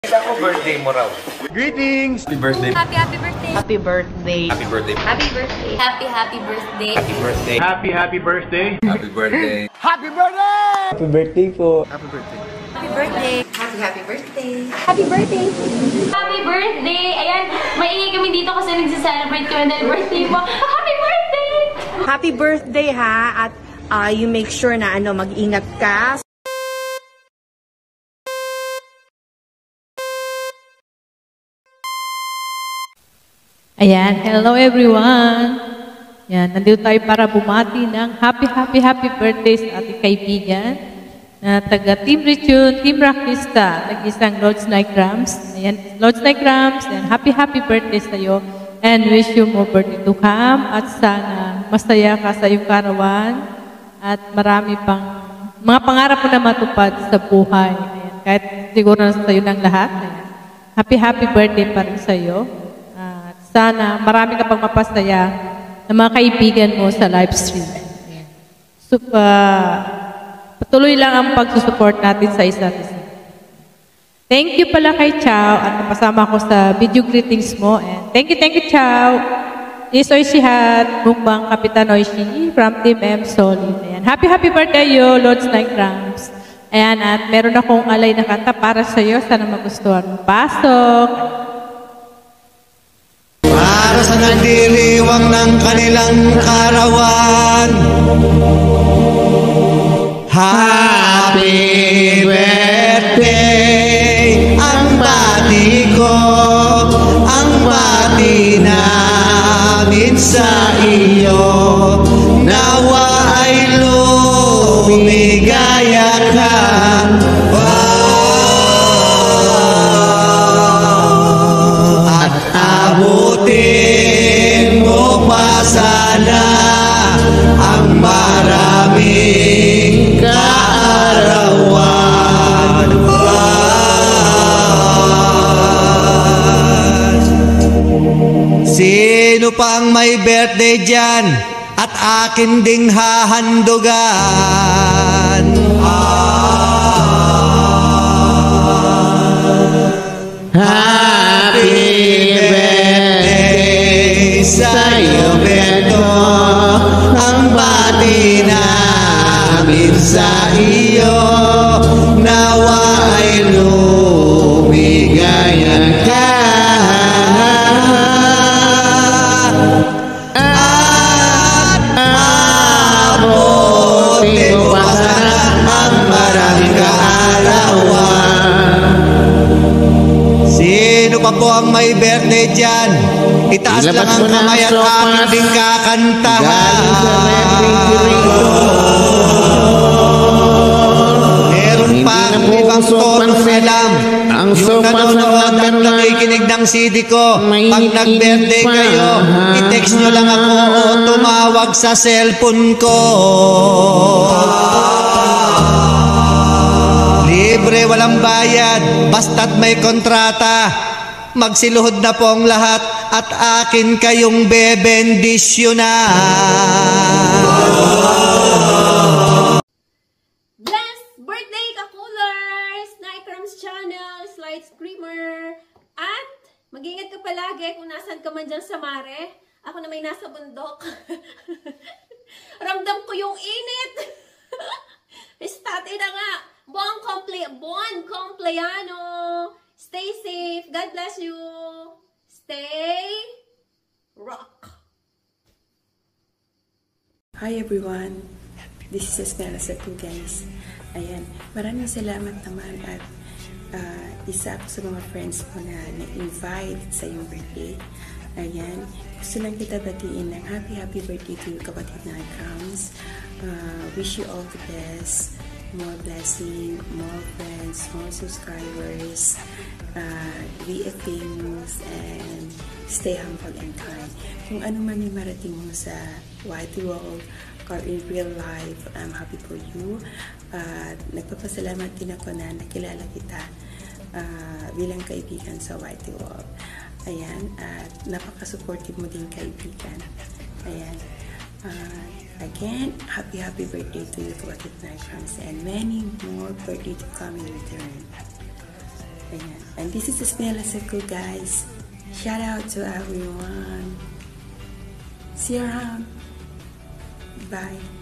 Ako birthday mo raw. Greetings! Happy birthday. Happy birthday. Happy birthday. Happy birthday. Happy birthday. Happy birthday. Happy birthday. Happy birthday! Happy birthday. Happy birthday! Happy birthday po. Happy birthday! Happy birthday. Happy birthday. Happy birthday. Happy birthday. Ayan, maingay kami dito kasi nagsa-celebrate kami dahil birthday mo. Happy birthday! Happy birthday ha at you make sure na mag-ingat ka. Ayan, hello everyone! Yan, nandito tayo para bumati ng happy birthday sa ating kaibigan na taga Team Richun, Team Rockista, nag-isang Lord's Night Rams. Ayan, Lord's Night Rams, and happy birthday sa iyo and wish you more birthday to come at sana masaya ka sa iyong karawan at marami pang mga pangarap mo na matupad sa buhay. Ayan, kahit siguro na sa iyo ng lahat. Ayan, happy birthday pa rin sa iyo. Sana marami ka pang mapasaya ng mga kaibigan mo sa live stream. So, patuloy lang ang pagsusupport natin sa isa't isa. Thank you pala kay Chow at napasama ko sa video greetings mo. And thank you Chow. This is Oishihat, Mukbang Kapitan Oishi from Team M Solid. Ayan. Happy birthday you, Lord's Night Rams. Ayan, at meron akong alay na kanta para sa iyo. Sana magustuhan mo. Pasok! Para sa nagdiriwang ng kanilang karawan. Happy birthday! Ang bati ko, ang bati namin sa iyo. Nawa ay lumigaya ka. At abutin mo pa sana ang maraming kaarawan. Sino pang may birthday dyan at akin ding hahandugan? Happy birthday sa'yo, Beto. Ang bati namin sa iyo. Nawa ay lumigayan ka. At abutin mo pa sana ang maraming kaarawan. Sino pa po ang may birthday dyan? Itaas lang ang kamay at amin din kakantahan. Meron pa ang ibang tono alam. Yung nanonood at nakikinig ng CD ko, pag nag-birthday kayo, i-text nyo lang ako o tumawag sa cellphone ko. Libre, walang bayad, basta't may kontrata. Magsiluhod na po ang lahat at akin kayong bebendisyonan. Blessed birthday ka-coolers! Nikrams Channel, Slide Screamer. At mag-ingat ka palagi kung nasan ka man dyan sa mare. Ako na may nasa bundok. Ramdam ko yung init. Estate na nga. Buon compleano. Stay safe. God bless you. Stay rock. Hi everyone. This is Esnella Setu, guys. Ayan. Maraming salamat naman at isa ako sa mga friends ko na na-invite sa iyong birthday. Ayan. Gusto lang kita batiin ng happy birthday to you, kapatid na Krams. Wish you all the best. More blessing, more friends, more subscribers, be a famous, and stay humble and kind. Kung ano man yung marating mo sa white world or in real life, I'm happy for you. Nagpapasalamat din ako na nakilala kita bilang kaibigan sa white world. Ayan, at napaka-supportive mo din kaibigan. Ayan. Again, happy birthday to you, Kapatid Nikrams, and many more birthday to come in return. Ayan. And this is Esnella Seco, guys. Shout out to everyone. See you around. Bye.